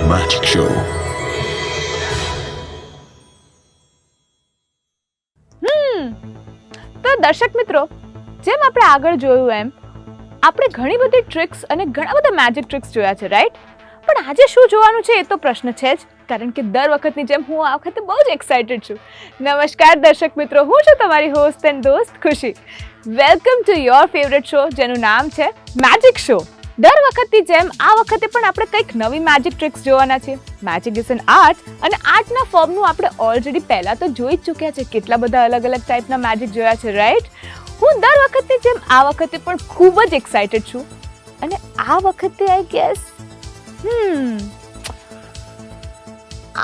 Magic Show. તો દર્શક મિત્રો, જેમ આપણે આગળ જોયું એમ આપણે ઘણી બધી ટ્રિક્સ અને ઘણા બધા મેજિક ટ્રિક્સ જોયા છે, રાઈટ? પણ આજે શું જોવાનું છે એ તો પ્રશ્ન છે જ, કારણ કે દર વખતની જેમ હું આ વખતે બહુ જ એક્સાઇટેડ છું. નમસ્કાર દર્શક મિત્રો, હું છું તમારી હોસ્ટ એન્ડ દોસ્ત ખુશી. Welcome to your favourite show, જેનું નામ છે મેજિક શો. દર વખતની જેમ આ વખતે પણ આપણે કંઈક નવી મેજિક ટ્રિક્સ જોવાના છીએ. મેજિક ઇઝ એન આર્ટ, અને આર્ટના ફોર્મનું આપણે ઓલરેડી પહેલાં તો જોઈ જ ચૂક્યા છે. કેટલા બધા અલગ અલગ ટાઈપના મેજિક જોયા છે, રાઈટ? હું દર વખતની જેમ આ વખતે પણ ખૂબ જ એક્સાઇટેડ છું. અને આ વખતે આઈ ગેસ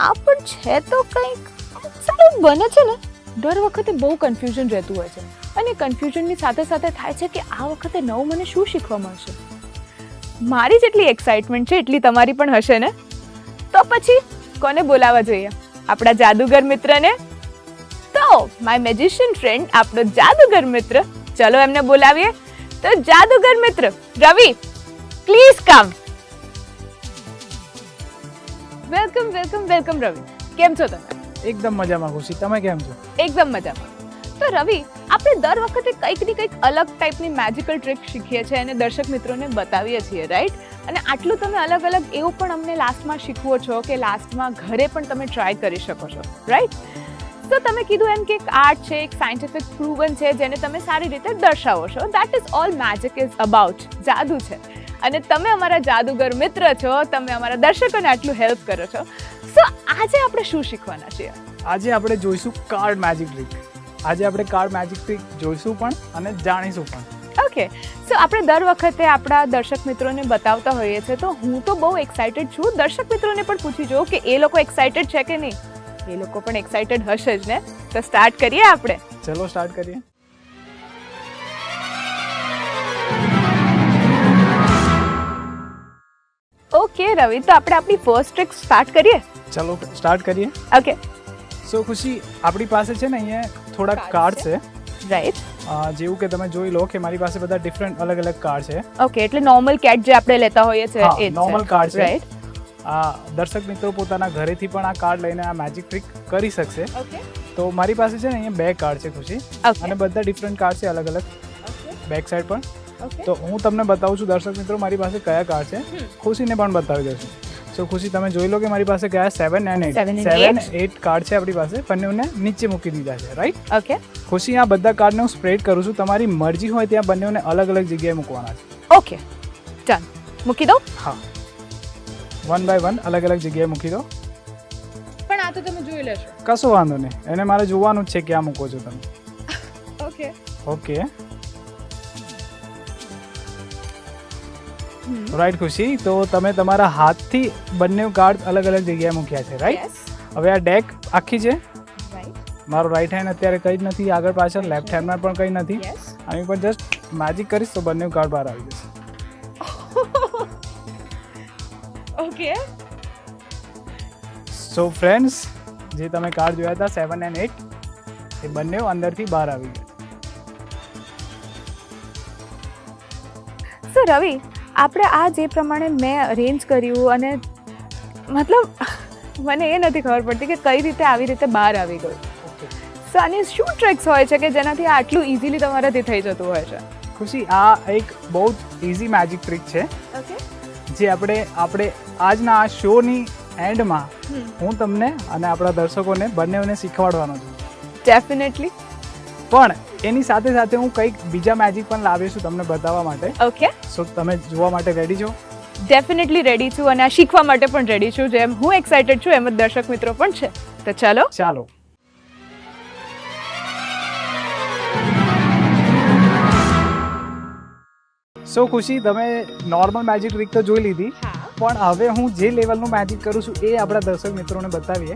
આ પણ છે તો કંઈક સારું બને છે ને. દર વખતે બહુ કન્ફ્યુઝન રહેતું હોય છે, અને કન્ફ્યુઝનની સાથે સાથે થાય છે કે આ વખતે નવું મને શું શીખવા મળશે. મારી જેટલી એક્સાઇટમેન્ટ છે એટલી તમારી પણ હશે ને. તો પછી કોને બોલાવવા જોઈએ? આપણા જાદુગર મિત્રને. તો માય મેજિશિયન ફ્રેન્ડ, આપણો જાદુગર મિત્ર, ચલો એમને બોલાવીએ. તો જાદુગર મિત્ર Ravi, please come. Welcome welcome welcome Ravi. કેમ છો તમે? એકદમ મજામાં ખુશી, તમે કેમ છો? એકદમ મજામાં. તો રવિ, આપણે દર વખતે કંઈક ને કંઈક અલગ ટાઈપની મેજિકલ ટ્રિક શીખીએ છીએ અને દર્શક મિત્રોને બતાવીએ છીએ, રાઈટ? અને આટલું તમે અલગ અલગ એવું પણ અમને લાસ્ટમાં શીખવો છો કે લાસ્ટમાં ઘરે પણ તમે ટ્રાય કરી શકો છો, રાઈટ? તો તમે કીધું એમ કે એક આર્ટ છે, એક સાયન્ટિફિક પ્રૂવન છે, જેને તમે સારી રીતે દર્શાવો છો. That is all magic is about. જાદુ છે. અને તમે અમારા જાદુગર મિત્ર છો, તમે અમારા દર્શકોને આટલું હેલ્પ કરો છો. સો આજે આપણે શું શીખવાના છીએ? આજે આપણે જોઈશું કાર્ડ મેજિક ટ્રીક. આજે આપણે કાર્ડ મેજિક ટ્રીક જોઈશું પણ અને જાણીશું પણ. ઓકે, સો આપણે દર વખતે આપણા દર્શક મિત્રોને બતાવતા હોઈએ છીએ, તો હું તો બહુ એક્સાઇટેડ છું. દર્શક મિત્રોને પણ પૂછી જોઉં કે એ લોકો એક્સાઇટેડ છે કે નહીં. એ લોકો પણ એક્સાઇટેડ હશે જ ને. તો સ્ટાર્ટ કરીએ આપણે. ચલો સ્ટાર્ટ કરીએ. ઓકે રવિ, તો આપણે આપણી ફર્સ્ટ ટ્રિક સ્ટાર્ટ કરીએ. ચલો સ્ટાર્ટ કરીએ. ઓકે, સો ખુશી, આપણી પાસે છે ને અહીંયા થોડાક કાર્ડ છે, રાઈટ? જેવું કે તમે જોઈ લો કે મારી પાસે બધા ડિફરન્ટ અલગ અલગ કાર્ડ છે. ઓકે, એટલે નોર્મલ કેટ જે આપણે લેતા હોઈએ છીએ એ નોર્મલ કાર્ડ છે, રાઈટ? દર્શક મિત્રો પોતાના ઘરેથી પણ આ કાર્ડ લઈને આ મેજિક ટ્રીક કરી શકશે. ઓકે, તો મારી પાસે છે ને અહીંયા બે કાર્ડ છે ખુશી, અને બધા ડિફરન્ટ કાર્ડ છે અલગ અલગ, બેક સાઈડ પણ. તો હું તમને બતાવું છું દર્શક મિત્રો મારી પાસે કયા કાર્ડ છે. ખુશીને પણ બતાવી દઉં છું. સો ખુશી, તમે જોઈ લો કે મારી પાસે કયા 7 અને 8 કાર્ડ છે આપણી પાસે. બંનેને નીચે મૂકી દીધા છે, રાઈટ? ઓકે. ખુશી, આ બધા કાર્ડને હું સ્પ્રેડ કરું છું. તમારી મરજી હોય ત્યાં બંનેને અલગ અલગ જગ્યાએ મૂકવાના છે. Okay, done. મૂકી દો. હા, 1 બાય 1 અલગ અલગ જગ્યાએ મૂકી દો. પણ આ તો તમે જોઈ લેશો. કશો વાંધો નહીં, એને મારે જોવાનું જ છે ક્યાં મૂકો છો તમે. ઓકે. ઓકે, રાઈટ ખુશી. તો તમે તમારા હાથથી બંને કાર્ડ અલગ અલગ જગ્યાએ મૂક્યા છે, રાઈટ? હવે આ ડેક આખી છે. મારો રાઈટ હેન્ડ અત્યારે કંઈ જ નથી આગળ પાછળ, લેફ્ટ હેન્ડમાં પણ કંઈ નથી. આની પર જસ્ટ મેજિક કરીશ તો બંને કાર્ડ બહાર આવી જશે. ઓકે. સો ફ્રેન્ડ્સ, જે તમે કાર્ડ જોયા હતા 7 અને 8, એ બંને અંદરથી બહાર આવી ગયા. સો રવિ, આપણે આ જે પ્રમાણે મેં અરેન્જ કર્યું, અને મતલબ મને એ નથી ખબર પડતી કે કઈ રીતે આવી રીતે બહાર આવી ગયું. સો આની શું ટ્રિક્સ હોય છે કે જેનાથી આ આટલું ઇઝીલી તમારાથી થઈ જતું હોય છે? ખુશી, આ એક બહુ જ ઇઝી મેજિક ટ્રીક છે, ઓકે, જે આપણે આજના આ શોની એન્ડમાં હું તમને અને આપણા દર્શકોને બંનેને શીખવાડવાનો છું. ડેફિનેટલી. પણ એની સાથે સાથે હું કંઈક બીજા મેજિક પણ લાવ્યો છું તમને બતાવવા માટે. ઓકે, સો તમે જોવા માટે રેડી છો? ડેફિનેટલી રેડી છું, અને આ શીખવા માટે પણ રેડી છું. જેમ હું એક્સાઇટેડ છું એમ જ દર્શક મિત્રો પણ છે. તો ચાલો. સો ખુશી, તમે નોર્મલ મેજિક ટ્રીક તો જોઈ લીધી, પણ હવે હું જે લેવલનું મેજિક કરું છું એ આપણા દર્શક મિત્રોને બતાવીએ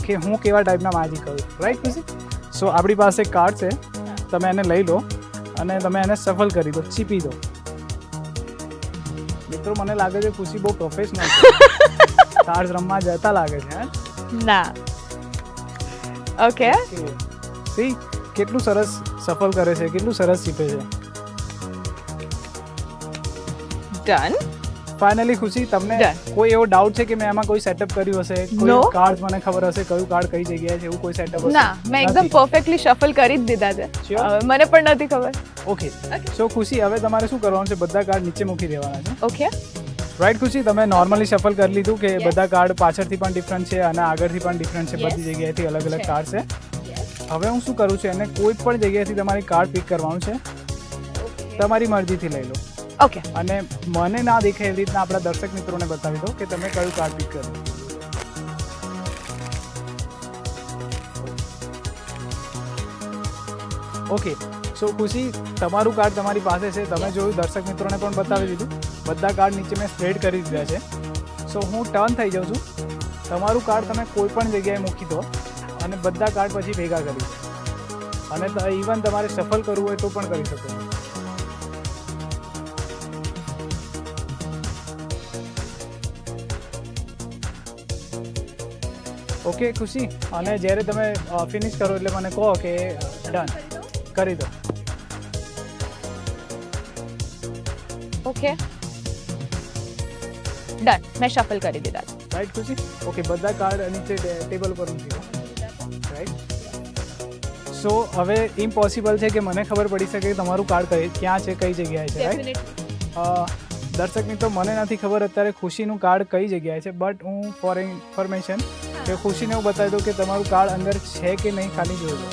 કે હું કેવા ટાઈપના મેજિક કરું છું, રાઈટ ખુશી? સો આપણી પાસે કાર્ડ છે, તમે એને લઈ લો અને તમે એને સફલ કરી દો, ચીપી દો. મિત્રો, મને લાગે છે ખુશી બહુ પ્રોફેશનલ છે. કાર્ડ રમવા જતા લાગે છે. ના. ઓકે, સી કેટલું સરસ સફલ કરે છે, કેટલું સરસ ચીપે છે. ડન. ફાઇનલી ખુશી તમને Done. કોઈ એવો ડાઉટ છે કે મેં આમાં કોઈ સેટઅપ કર્યું હશે કોઈ No. કાર્ડ મને ખબર હશે કયું કાર્ડ કઈ જગ્યાએ છે એવું કોઈ સેટઅપ હશે ના મેં એકદમ પરફેક્ટલી શફલ કરી જ દીધા છે Sure. હવે મને પણ નથી ખબર ઓકે સો ખુશી હવે તમારે શું કરવાનું છે બધા કાર્ડ નીચે મૂકી દેવાના છે ઓકે રાઈટ ખુશી તમે નોર્મલી શફલ કરી લીધું કે Yes. બધા કાર્ડ પાછળથી પણ ડિફરન્ટ છે અને આગળથી પણ ડિફરન્ટ છે Yes. બધી જગ્યાએથી અલગ અલગ છે. કાર્ડ છે હવે હું શું કરું છું એને કોઈ પણ જગ્યાએથી તમારી કાર્ડ પિક કરવાનું છે તમારી મરજીથી લઈ લો ઓકે અને મને ના દેખાય એવી રીતના આપણા દર્શક મિત્રોને બતાવી દો કે તમે કયું કાર્ડ પિક કર્યું ઓકે સો ખુશી તમારું કાર્ડ તમારી પાસે છે તમે જોયું દર્શક મિત્રોને પણ બતાવી દીધું બધા કાર્ડ નીચે મેં સ્પ્રેડ કરી દીધા છે સો હું ટર્ન થઈ જાઉં છું તમારું કાર્ડ તમે કોઈ પણ જગ્યાએ મૂકી દો અને બધા કાર્ડ પછી ભેગા કરી દો અને ઇવન તમારે સફલ કરવું હોય તો પણ કરી શકો છો ઓકે ખુશી અને જ્યારે તમે ફિનિશ કરો એટલે મને કહો કે ડન કરી દો ઓકે ડન મેં શફલ કરી દીધા છે રાઈટ ખુશી ઓકે બધા કાર્ડ નીચે ટેબલ પર મૂકી દો રાઈટ સો હવે ઇમ્પોસિબલ છે કે મને ખબર પડી શકે કે તમારું કાર્ડ ક્યાં છે કઈ જગ્યાએ છે રાઈટ દર્શક મિત્રો મને નથી ખબર અત્યારે ખુશીનું કાર્ડ કઈ જગ્યાએ છે બટ હું ફોર ઇન્ફોર્મેશન કે ખુશીને હું બતાવી દઉં કે તમારું કાર્ડ અંદર છે કે નહીં ખાલી જોઈ લો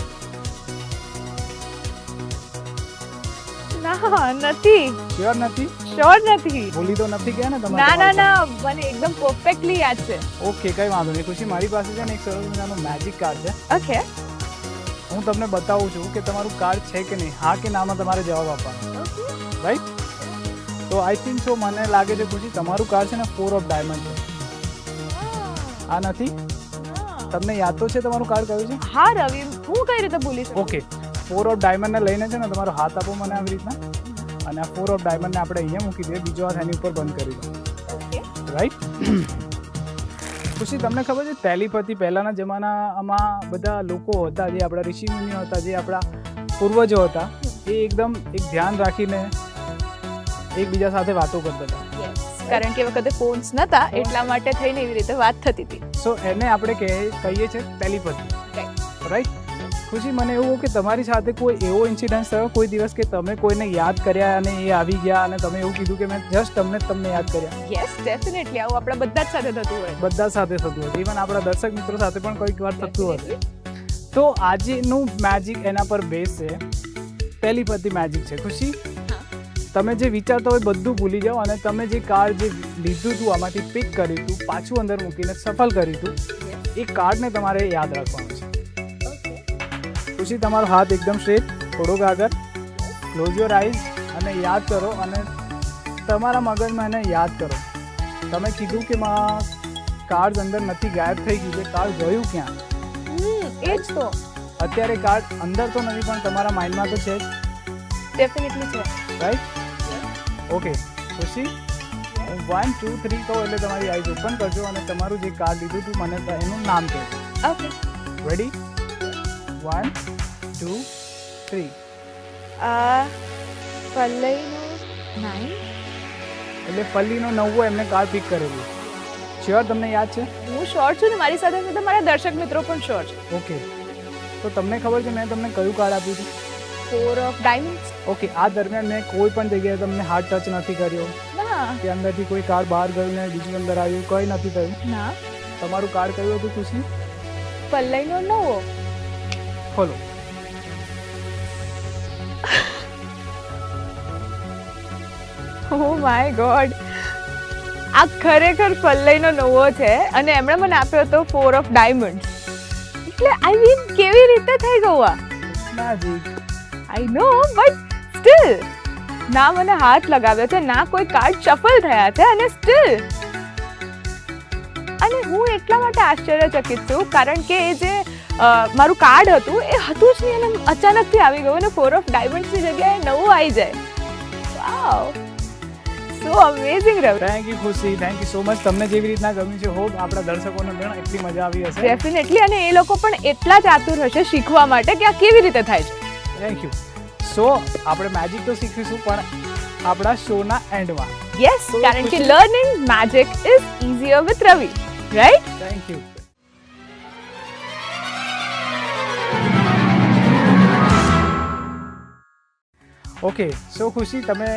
ના નથી શ્યોર નથી શ્યોર નથી ભૂલી તો નથી ગયા ને તમે ના ના ના મને એકદમ પરફેક્ટલી યાદ છે ઓકે કઈ વાંધો નહીં ખુશી મારી પાસે છે ને એક સરસ મજાનો મેજિક કાર્ડ છે ઓકે હું તમને બતાવું છું કે તમારું કાર્ડ છે કે નહીં હા કે નામાં તમારે જવાબ આપવાનો રાઈટ તો આઈ થિંક સો મને લાગે છે ખુશી તમારું કાર્ડ છે ને 4 ઓફ ડાયમંડ છે આ નથી તમને યાદ તો છે તમારું કાર્ડ કયું છે હા રવિ હું કઈ રીતે ભૂલી શકું ઓકે 4 ઓફ ડાયમંડને લઈને છે ને તમારો હાથ આપો મને આવી રીતના અને આ 4 ઓફ ડાયમંડને આપણે અહીંયા મૂકી દઈએ બીજો હાથ એની ઉપર બંધ કરી દો ઓકે રાઈટ ખુશી તમને ખબર છે ટેલિપથી પહેલાંના જમાનામાં બધા લોકો હતા જે આપણા ઋષિમુનિઓ હતા જે આપણા પૂર્વજો હતા એ એકદમ એક ધ્યાન રાખીને એકબીજા સાથે વાતો કરતા હતા કારણ કે એ વખતે ફોન્સ નતા એટલા માટે થઈને એવી રીતે વાત થતી હતી સો એને આપણે કહીએ છીએ ટેલિપથી રાઈટ ખુશી મને એવું કે તમારી સાથે કોઈ એવો ઇન્સિડન્સ થયો કોઈ દિવસ કે તમે કોઈને યાદ કર્યા અને એ આવી ગયા અને તમે એવું કીધું કે મેં જસ્ટ તમને યાદ કર્યા યસ ડેફિનેટલી આવું આપણા બધા જ સાથે થતું હોય બધા સાથે થતું હતું ઇવન આપણા દર્શક મિત્રો સાથે પણ કોઈક વાર થતું હતું તો આજનું મેજિક એના પર બેઝ છે ટેલિપથી મેજિક છે ખુશી તમે જે વિચારતા હોય બધું ભૂલી જાઓ અને તમે જે કાર્ડ જે લીધું હતું આમાંથી પિક કર્યું હતું પાછું અંદર મૂકીને સફળ કર્યું હતું એ કાર્ડને તમારે યાદ રાખવાનું છે ખુશી તમારો હાથ એકદમ સ્ટ્રેટ થોડોક આગળ ક્લોઝ યોર આઈઝ અને યાદ કરો અને તમારા મગજમાં એને યાદ કરો તમે કીધું કે કાર્ડ અંદર નથી ગાયબ થઈ ગયું છે કાર્ડ ગયું ક્યાં એ જ તો અત્યારે કાર્ડ અંદર તો નથી પણ તમારા માઇન્ડમાં તો છે જ ડેફિનેટલી છે રાઈટ ઓકે ખુશી હું 1 2 3 કહું એટલે તમારી આઈઝ ઓપન કરજો અને તમારું જે કાર્ડ લીધું હતું મને એનું નામ કહેજો ઓકે રેડી 1 2 3 પલ્લઈનો 9 એટલે પલ્લીનો 9 એમને કાર્ડ પિક કરેલું શ્યોર તમને યાદ છે હું શ્યોર છું ને મારી સાથે સાથે મારા દર્શક મિત્રો પણ શ્યોર છે ઓકે તો તમને ખબર છે મેં તમને કયું કાર્ડ આપ્યું હતું 4 ઓફ ડાયમંડ્સ ઓકે આ દરમિયાન મેં કોઈ પણ જગ્યાએ તમને હાર્ડ ટચ નથી કર્યો ના કે અંદરથી કોઈ કાર્ડ બહાર ગયું ને બીજું અંદર આવ્યું કંઈ નથી થયું ના તમારું કાર્ડ કયું હતું ખુશી પલ્લઈનો 9 ખોલો ઓ માય ગોડ આ ખરેખર પલ્લઈનો 9 છે અને એમણે મને આપ્યો હતો 4 ઓફ ડાયમંડ એટલે આઈ મીન કેવી રીતે થઈ ગયું આ magic I know but still ના મને હાથ લગાવ્યો છે ના કોઈ કાર્ડ શફલ થયા છે અને સ્ટીલ અને હું એટલા માટે આશ્ચર્યચકિત છું કારણ કે એ જે મારું કાર્ડ હતું એ હતું જ નહીં અને અચાનકથી આવી ગયું અને 4 ઓફ ડાયમંડ્સની જગ્યાએ 9 આવી જાય વાવ સો અમેઝિંગ રહ્યું થેન્ક યુ ખુશી થેન્ક યુ સો મચ તમને જેવી રીતના ગમ્યું છે હોપ આપણા દર્શકોને પણ એટલી મજા આવી હશે ડેફિનેટલી અને એ લોકો પણ એટલા જ આતુર હશે શીખવા માટે કે આ કેવી રીતે થાય છે થેન્ક યુ સો આપણે મેજિક તો શીખીશું પણ આપણા શોના એન્ડમાં. યસ, કારણ કે learning magic is easier with Ravi, right? Thank you. Okay, so Khushi, તમે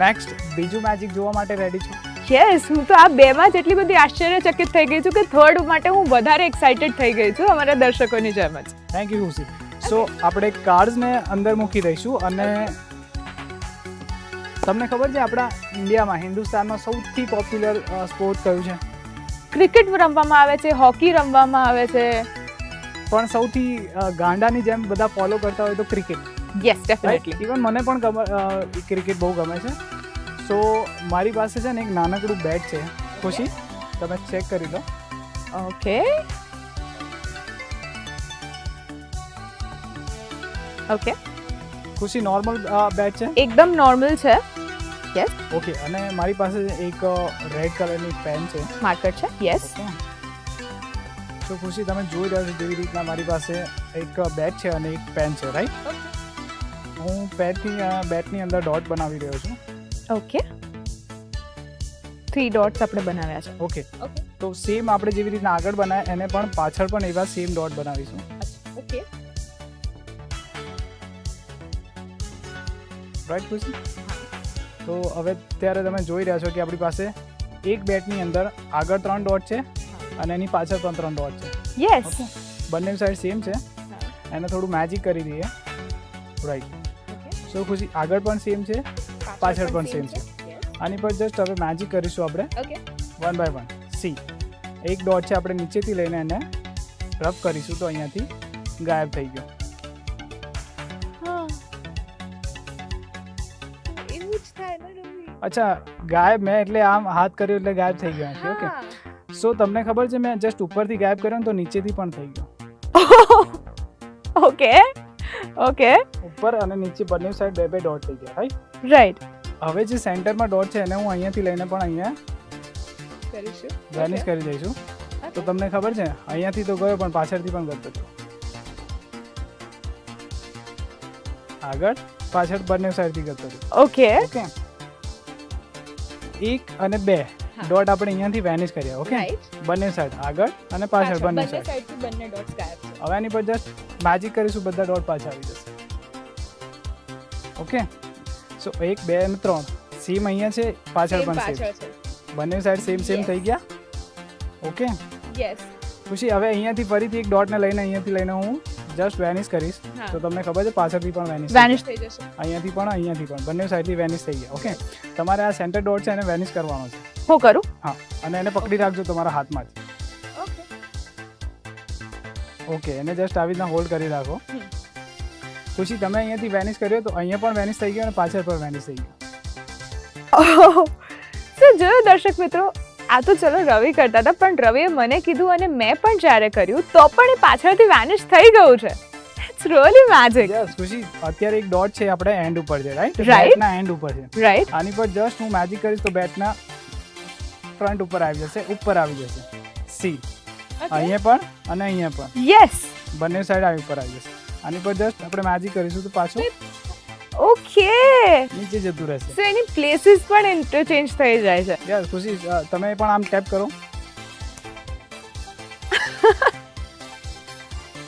નેક્સ્ટ બીજું મેજિક જોવા માટે રેડી છો? યસ, હું તો આ બેમાં જ એટલી બધી આશ્ચર્યચકિત થઈ ગઈ છું કે થર્ડ માટે હું વધારે એક્સાઇટેડ થઈ ગઈ છું અમારા દર્શકોની જેમ જ. થેન્ક યુ ખુશી. સો આપણે કાર્ડ્સને અંદર મૂકી દઈશું અને તમને ખબર છે આપણા ઇન્ડિયામાં, હિન્દુસ્તાનમાં સૌથી પોપ્યુલર સ્પોર્ટ કયું છે? ક્રિકેટ રમવામાં આવે છે, હોકી રમવામાં આવે છે, પણ સૌથી ગાંડાની જેમ બધા ફોલો કરતા હોય તો ક્રિકેટ. Yes, definitely. ઇવન મને પણ ક્રિકેટ બહુ ગમે છે. સો મારી પાસે છે ને એક નાનકડું બેટ છે ખુશી, તમે ચેક કરી લો. ઓકે ઓકે, ખુશી નોર્મલ બેટ છે, એકદમ નોર્મલ છે. Yes, okay. અને મારી પાસે એક રેડ કલરની પેન છે, માર્કર છે. યસ, તો ખુશી તમે જોઈ રહ્યા છો જેવી રીતના મારી પાસે એક બેટ છે અને એક પેન છે, રાઈટ? હું બેટની અંદર ડોટ બનાવી રહ્યો છું. ઓકે, 3 ડોટ્સ આપણે બનાવ્યા છે. ઓકે, તો સેમ આપણે જેવી રીતના આગળ બનાવ્યા એને પણ પાછળ પણ એવા સેમ ડોટ બનાવીશું. ઓકે, રાઈટ ખુશી? તો હવે ત્યારે તમે જોઈ રહ્યા છો કે આપણી પાસે એક બેટની અંદર આગળ 3 ડોટ છે અને એની પાછળ પણ 3 ડોટ છે. યસ, બંને સાઈડ સેમ છે. એને થોડું મેજિક કરી દઈએ, રાઈટ? સો ખુશી, આગળ પણ સેમ છે, પાછળ પણ સેમ છે. આની પર જસ્ટ હવે મેજિક કરીશું આપણે. Okay, 1 by 1. સી, એક ડોટ છે, આપણે નીચેથી લઈને એને રબ કરીશું તો અહીંયાથી ગાયબ થઈ ગયો. એવું જ થાય ને રવિ? અચ્છા, ગાયબ મેં એટલે આમ હાથ કર્યો એટલે ગાયબ થઈ ગયો. ઓકે, સો તમને ખબર છે મેં જસ્ટ ઉપરથી ગાયબ કર્યો ને તો નીચેથી પણ થઈ ગયો. ઓકે ઓકે, ઉપર અને નીચે બંને સાઈડ બે ડોટ થઈ ગયા, રાઈટ? રાઈટ. હવે જે સેન્ટરમાં ડોટ છે એને હું અહીંયાથી લઈને પણ અહીંયા કરીશું, વેનિશ કરી દઈશું. તો તમને ખબર છે અહીંયાથી તો ગયો પણ પાછળથી પણ ગયો હતો. આગળ પાછળ બંને સાઈડથી ગયો હતો. ઓકે ઓકે, 1 અને 2 ડોટ આપણે અહીંયાથી વેનિશ કર્યા. ઓકે, બંને સાઈડ આગળ અને પાછળ બંને સાઈડ. બંને ડોટ્સ ગાયબ છે. હવે આની પર જસ્ટ મેજિક કરીશું, બધા ડોટ પાછા આવી જશે. ઓકે, સો 1 2 અને 3 સેમ અહીંયા છે, પાછળ પણ સેમ, બંને સાઈડ સેમ સેમ થઈ ગયા. Okay, yes. ખુશી, હવે અહીંયાથી ફરીથી એક ડોટને લઈને અહીંયાથી લઈને હું જસ્ટ વેનિશ કરીશ તો તમને ખબર છે પાછળથી પણ વેનિશ થઈ જશે. અહીંયાથી પણ બંને સાઈડથી વેનિશ થઈ ગયા. ઓકે, તમારે આ સેન્ટર ડોટ છે એને વેનિશ કરવાનો છે. હું કરું? હા, અને એને પકડી રાખજો તમારા હાથમાં જ. ઓકે, એને જસ્ટ આવી રીતના હોલ્ડ કરી રાખો. ખુશી, તમે અહીંયાથી વેનિશ કર્યો તો અહીંયા પણ વેનિશ થઈ ગયો અને પાછળ પણ વેનિશ થઈ ગયો. તો જોયું દર્શક મિત્રો, આ તો ચલો રવિ કરતા હતા, પણ રવિએ મને કીધું અને મેં પણ જ્યારે કર્યું તો પણ એ પાછળથી વેનિશ થઈ ગયું છે. It's really magic. યસ ખુશી, અત્યારે એક ડોટ છે આપણે એન્ડ ઉપર છે, રાઈટ? Right. બેટના એન્ડ ઉપર છે, રાઈટ. આની પર જસ્ટ હું મેજિક કરીશ તો બેટના ફ્રન્ટ ઉપર આવી જશે, ઉપર આવી જશે. સી, અહીંયા પણ અને અહીંયા પણ યસ. બંને સાઈડ આવી ઉપર આવી જશે. આની પર જસ્ટ આપણે મેજિક કરીશું તો પાછું ઓકે, નીચે જતું રહેશે. સો એની પ્લેસીસ પણ ઇન્ટરચેન્જ થઈ જાય છે. યસ ખુશી, તમે પણ આમ ટેપ કરો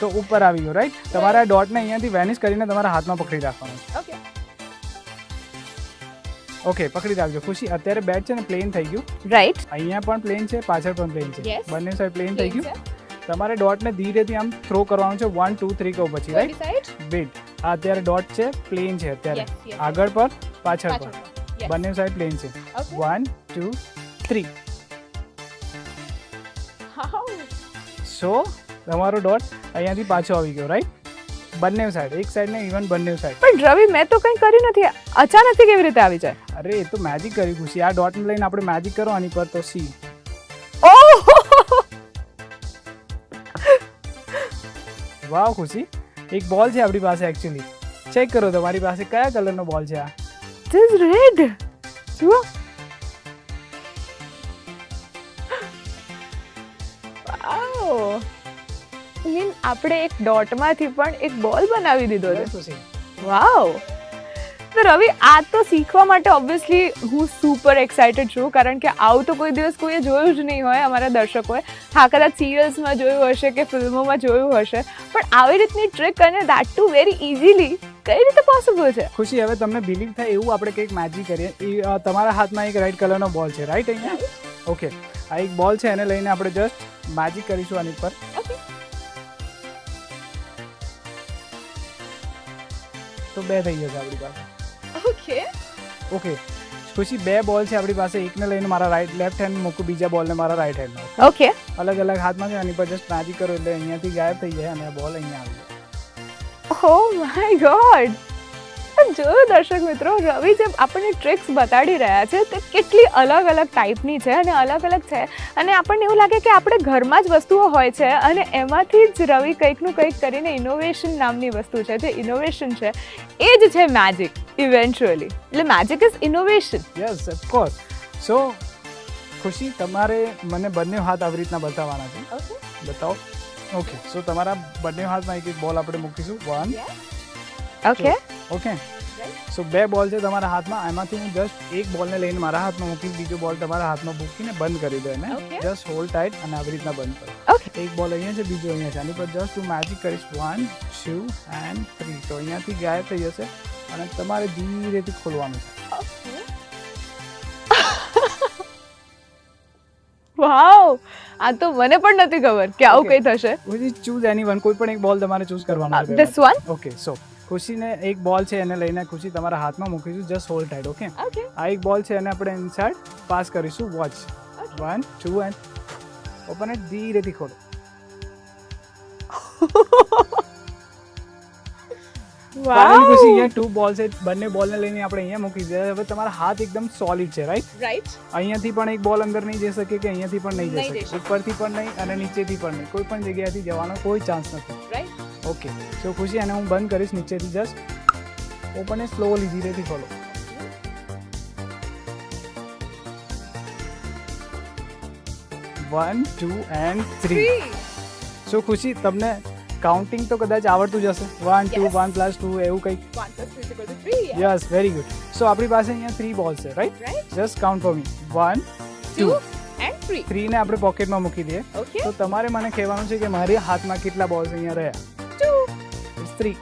તો ઉપર આવી ગયો, રાઈટ? તમારે આ ડોટને અહીંયાથી વેનિશ કરીને તમારા હાથમાં પકડી રાખવાનું છે. ઓકે ઓકે, પકડી રાખજો. ખુશી, અત્યારે બેટ છે ને પ્લેન થઈ ગયું, રાઈટ. અહીંયા પણ પ્લેન છે, પાછળ પણ પ્લેન છે, Yes. બંને સાઈડ પ્લેન થઈ ગયું. તમારે ડોટને ધીરેથી આમ થ્રો કરવાનું છે 1 2 3 કહું પછી, રાઈટ? વેટ, આ અત્યારે ડોટ છે પ્લેન છે, અત્યારે આગળ પર પાછળ પર બંને સાઈડ પ્લેન છે. 1 2 3. સો તમારો ડોટ અહીંયાથી પાછો આવી ગયો, રાઈટ? બંને સાઈડ, એક સાઈડ ને ઇવન બંને સાઈડ. પણ રવિ, મેં તો કંઈ કર્યું નથી, અચાનકથી કેવી રીતે આવી જાય? અરે એ તો મેજિક કરી ખુશી. આ ડોટને લઈને આપણે મેજિક કરો આની પર તો સી. ઓહ, વાવ ખુશી, એક બોલ છે આપણી પાસે. એકચ્યુઅલી ચેક કરો તમારી પાસે કયા કલરનો બોલ છે. આ ધીસ રેડ. જુઓ, આપણે એક ડોટમાંથી પણ એક બોલ બનાવી દીધો છે. ખુશી, વાવ. તો રવિ, આ તો શીખવા માટે ઓબ્વિયસલી હું સુપર એક્સાઇટેડ છું, કારણ કે આવું તો કોઈ દિવસ કોઈએ જોયું જ નહીં હોય અમારા દર્શકોએ. હા, કદાચ સિરિયલ્સમાં જોયું હશે કે ફિલ્મોમાં જોયું હશે, પણ આવી રીતની ટ્રીક અને દેટ ટુ વેરી ઇઝીલી કઈ રીતે પોસિબલ છે? ખુશી, હવે તમને બિલીવ થાય એવું આપણે કંઈક મેજિક કરીએ. તમારા હાથમાં એક રેડ કલરનો બોલ છે, રાઈટ? અહીંયા ઓકે, આ એક બોલ છે, એને લઈને આપણે જસ્ટ મેજિક કરીશું આની પર. તો 2 થઈ જશે આપણી પાસે. ઓકે ખુશી, 2 બોલ છે આપણી પાસે. એકને લઈને મારા લેફ્ટ હેન્ડ મૂકું, બીજા બોલને મારા રાઈટ હેન્ડમાં. ઓકે, અલગ અલગ હાથમાં છે, આની પર જસ્ટ મેજિક કરો એટલે અહીંયાથી ગાયબ થઈ જાય અને બોલ અહીંયા આવી જાય. Oh my God! જોયું દર્શક મિત્રો, રવિ જે આપણને ટ્રિક્સ બતાડી રહ્યા છે તે કેટલી અલગ અલગ ટાઈપની છે અને અલગ અલગ છે, અને આપણને એવું લાગે કે આપણે ઘરમાં જ વસ્તુઓ હોય છે અને એમાંથી જ રવિ કંઈકનું કંઈક કરીને ઇનોવેશન નામની વસ્તુ છે, જે ઇનોવેશન છે એ જ છે મેજિક ઇવેન્ચ્યુઅલી. એટલે magic is innovation. Yes, of course. So Khushi, તમારે મને બંને હાથ આવી રીતના બતાવવાના છે. બતાવો. ઓકે, સો તમારા બંને હાથમાં એક એક બોલ આપણે મૂકીશું. 1 ઓકે ઓકે. સો 2 બોલ છે તમારા હાથમાં, એમાંથી હું જસ્ટ એક બોલને લઈને મારા હાથમાં મૂકીશ, બીજો બોલ તમારા હાથમાં મૂકીને બંધ કરી દો એને. જસ્ટ હોલ્ડ ટાઈટ અને આવી રીતના બંધ કરો. એક બોલ અહીંયા છે, બીજો અહીંયા છે. આની પર જસ્ટ હું મેજિક કરીશ. 1 2 and 3. તો અહીંયાથી ગાયબ થઈ જશે અને તમારે ધીરેથી ખોલવાનું છે. વાવ! આ તો મને પણ નથી ખબર કે આવું કંઈ થશે. ચૂઝ એનીવન, કોઈ પણ એક બોલ તમારે ચૂઝ કરવાનો છે. This one. ઓકે, સો ખુશીને એક બોલ છે, એને લઈને ખુશી તમારા હાથમાં મૂકીશું. Just hold tight. ઓકે, આ એક બોલ છે, એને આપણે ઇનસાઇડ પાસ કરીશું. વોચ. 1 2 and open it. ધીરેથી ખોલો. ફાઇનલી ખુશી, અહીંયા 2 બોલ છે, બંને બોલને લઈને આપણે અહીંયા મૂકી દઈએ. હવે તમારા હાથ એકદમ સોલિડ છે, રાઈટ? અહીંયાથી પણ એક બોલ અંદર નહીં જઈ શકે કે અહીંયાથી પણ નહીં જઈ શકે, ઉપરથી પણ નહીં અને નીચેથી પણ નહીં, કોઈ પણ જગ્યાએથી જવાનો કોઈ ચાન્સ નથી. ઓકે, સો ખુશી, અને હું બંધ કરીશ નીચેથી. જસ્ટ ઓપન એ સ્લોલી, ધીરેથી ખોલો. One, 2 and 3. સો ખુશી, તમને કાઉન્ટિંગ તો કદાચ આવડતું જ હશે. 1 2 1 + 2 એવું કંઈક. Yes, very good. સો આપણી પાસે અહીંયા 3 બોલ્સ છે, right? Just count for me. 1 2 and 3. 3 ને આપણે પોકેટમાં મૂકી દઈએ. તો તમારે મને કહેવાનું છે કે મારી હાથમાં કેટલા બોલ્સ અહીંયા રહ્યા. 2. It's 3.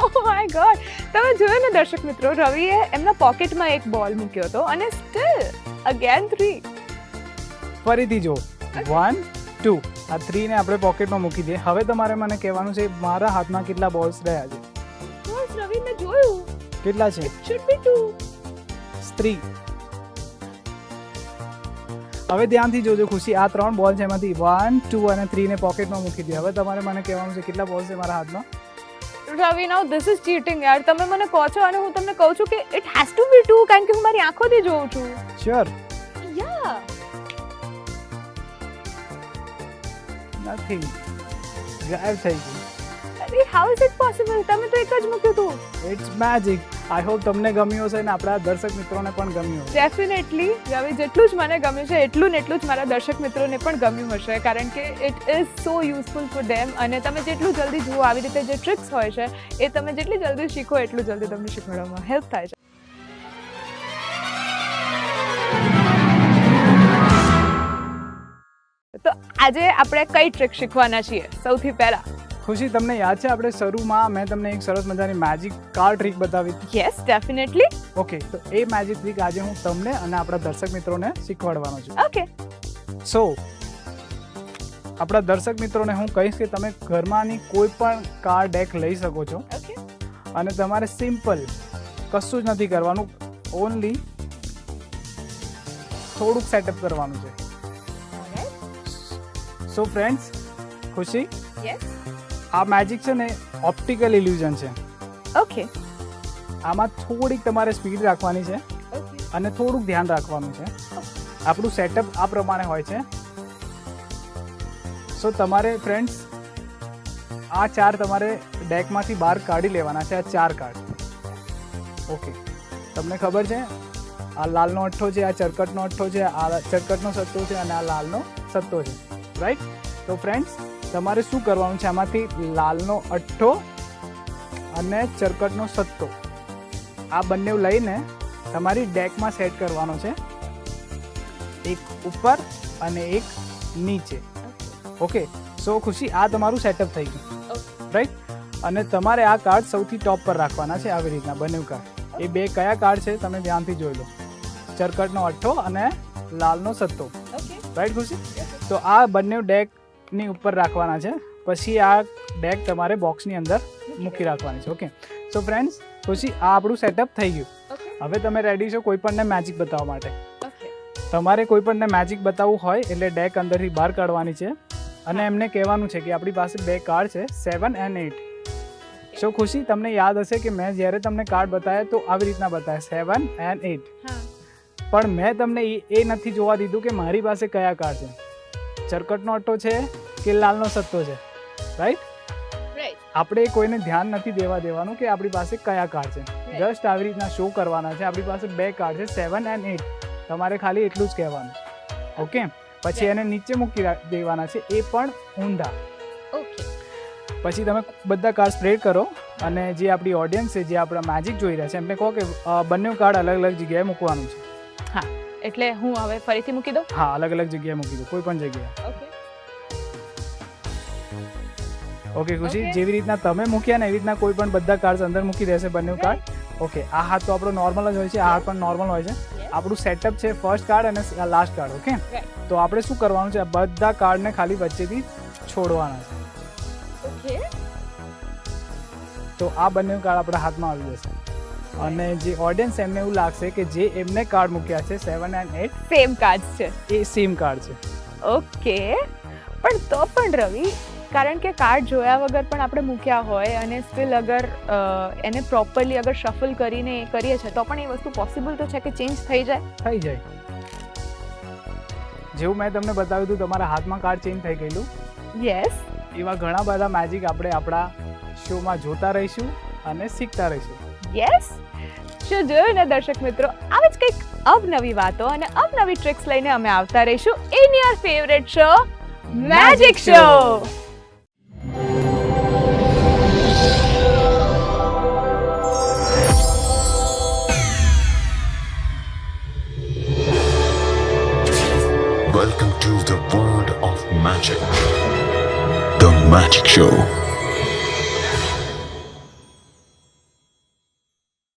Oh my God! તમે જોયું ને દર્શક મિત્રો, રવિએ એમના પોકેટમાં એક બોલ મૂક્યો હતો અને સ્ટીલ અગેન 3. ફરીથી જો. 1 2. આ 3 ને આપણે પોકેટમાં મૂકી દઈએ. હવે તમારે મને કહેવાનું છે મારા હાથમાં કેટલા બોલ્સ રહ્યા છે. બસ રવિ, મેં જોયું. કેટલા છે? should be 2. 3. હવે ધ્યાનથી જોજો ખુશી, આ 3 બોલ છે, એમાંથી 1 2 અને 3 ને પોકેટમાં મૂકી દે. હવે તમારે મને કહેવાનું છે કેટલા બોલ છે મારા હાથમાં. રવિ, નાઉ ધીસ ઇઝ ચીટિંગ યાર. તમે મને કહો છો અને હું તમને કહું છું કે ઇટ હેઝ ટુ બી 2, કારણ કે હું મારી આંખોથી જોઉં છું. શ્યોર? યા. નથિંગ, ગાયબ થઈ ગયું. અરે હાઉ ઇઝ ઇટ પોસિબલ? તમે તો એક જ મૂક્યું હતું. It's magic. આઈ હોપ તમને ગમ્યું હશે અને આપણા દર્શક મિત્રોને પણ ગમ્યું હશે. ડેફિનેટલી રવિ, જેટલું જ મને ગમ્યું છે એટલું ને એટલું જ મારા દર્શક મિત્રોને પણ ગમ્યું હશે, કારણ કે it is so useful for them. અને તમે જેટલું જલ્દી જુઓ આવી રીતે જે ટ્રિક્સ હોય છે એ તમે જેટલી જલ્દી શીખો એટલું જલ્દી તમને શીખવાડવામાં હેલ્પ થાય છે. તો આજે આપણે કઈ ટ્રિક શીખવાના છીએ સૌથી પહેલા? ખુશી, તમને યાદ છે આપણે શરૂમાં મેં તમને એક સરસ મજાની મેજિક કાર ટ્રીક બતાવી હતી? Yes, definitely. ઓકે, તો એ મેજિક ટ્રીક આજે હું તમને અને આપણા દર્શક મિત્રોને શીખવાડવાનો છું. ઓકે, સો આપણા દર્શક મિત્રોને હું કહીશ કે તમે ઘરમાંની કોઈ પણ કાર ડેક લઈ શકો છો. ઓકે. અને તમારે સિમ્પલ કશું જ નથી કરવાનું, ઓનલી થોડુંક સેટઅપ કરવાનું છે. સો ફ્રેન્ડ્સ, ખુશી, યસ, આ મેજિક છે ને ઓપ્ટિકલ ઇલ્યુઝન છે. ઓકે. આમાં થોડીક તમારે સ્પીડ રાખવાની છે અને થોડુંક ધ્યાન રાખવાનું છે. આપણું સેટઅપ આ પ્રમાણે હોય છે. સો તમારે ફ્રેન્ડ્સ આ 4 તમારે ડેકમાંથી બહાર કાઢી લેવાના છે. આ 4 કાર્ડ. ઓકે, તમને ખબર છે આ લાલનો અઠ્ઠો છે, આ ચરકટનો અઠ્ઠો છે, આ ચરકટનો સત્તો છે અને આ લાલનો સત્તો છે, રાઈટ? તો ફ્રેન્ડ્સ તમારે શું કરવાનું છે, આમાંથી લાલનો અઠ્ઠો અને ચરકટનો સત્તો આ બંને લઈને તમારી ડેકમાં સેટ કરવાનો છે, એક ઉપર અને એક નીચે. ઓકે, સો ખુશી આ તમારું સેટઅપ થઈ ગયું, રાઈટ. અને તમારે આ કાર્ડ સૌથી ટોપ પર રાખવાના છે, આવી રીતના બંને કાર્ડ. એ બે કયા કાર્ડ છે તમે ધ્યાનથી જોઈ લો, ચરકટનો અઠ્ઠો અને લાલનો સત્તો, રાઈટ ખુશી. તો આ બંને ડેકની ઉપર રાખવાના છે, પછી આ ડેક તમારે બોક્સની અંદર મૂકી રાખવાની છે. ઓકે, સો ફ્રેન્ડ્સ ખુશી આ આપણું સેટઅપ થઈ ગયું. હવે તમે રેડી છો કોઈ પણને મેજિક બતાવવા માટે. તમારે કોઈ પણને મેજિક બતાવવું હોય એટલે ડેક અંદરથી બહાર કાઢવાની છે અને એમને કહેવાનું છે કે આપણી પાસે બે કાર્ડ છે 7 અને 8. સો ખુશી તમને યાદ હશે કે મેં જ્યારે તમને કાર્ડ બતાવ્યા તો આવી રીતના બતાવ્યા 7 and 8, પણ મેં તમને એ નથી જોવા દીધું કે મારી પાસે કયા કાર્ડ છે, ચરકટનો અટ્ટો છે કે લાલનો સત્તો છે, રાઈટ. આપણે કોઈને ધ્યાન નથી દેવાનું કે આપણી પાસે કયા કાર્ડ છે, જસ્ટ આવી રીતના શો કરવાના છે આપણી પાસે બે કાર્ડ છે 7 and 8. તમારે ખાલી એટલું જ કહેવાનું. ઓકે, પછી એને નીચે મૂકી દેવાના છે, એ પણ ઊંધા. પછી તમે બધા કાર્ડ સ્પ્રેડ કરો અને જે આપણી ઓડિયન્સ છે, જે આપણા મેજિક જોઈ રહ્યા છે એમને કહો કે બંને કાર્ડ અલગ અલગ જગ્યાએ મૂકવાનું છે. હા, એટલે હું હવે ફરીથી મૂકી દઉં. હા, અલગ અલગ જગ્યાએ મૂકી દો, કોઈ પણ જગ્યાએ. ઓકે ખુશી, જેવી રીતના તમે મૂક્યા ને એવી રીતના કોઈ પણ બધા કાર્ડ અંદર મૂકી દેશે બંને કાર્ડ. ઓકે, આ હાથ તો આપણો નોર્મલ જ હોય છે, આ હાથ પણ નોર્મલ હોય છે. આપણું સેટઅપ છે ફર્સ્ટ કાર્ડ અને લાસ્ટ કાર્ડ. ઓકે, તો આપણે શું કરવાનું છે, બધા કાર્ડને ખાલી વચ્ચેથી છોડવાના છે. ઓકે, તો આ બંને કાર્ડ આપણા હાથમાં આવી જશે અને જે ઓડિયન્સ એમને એવું લાગશે કે જે એમને કાર્ડ મૂક્યા છે 7 and 8 સેમ કાર્ડ્સ છે, એ સેમ કાર્ડ છે. ઓકે, પણ તો પણ રવિ, કારણ કે કાર્ડ જોયા વગર પણ આપણે મૂક્યા હોય અને સ્ટીલ અગર એને પ્રોપરલી અગર શફલ કરીને એ કરીએ છીએ તો પણ એ વસ્તુ પોસિબલ તો છે કે ચેન્જ થઈ જાય. જેવું મેં તમને બતાવ્યું હતું તમારા હાથમાં કાર્ડ ચેન્જ થઈ ગયેલું, યસ, એવા ઘણા બધા મેજિક આપણે આપણા શોમાં જોતા રહીશું અને શીખતા રહીશું. યસ, શું જોયું ને દર્શક મિત્રો, આવી જ કંઈક અવનવી વાતો અને અવનવી ટ્રિક્સ લઈને અમે આવતા રહીશું in your favourite show magic show. Welcome to the world of magic. The Magic Show.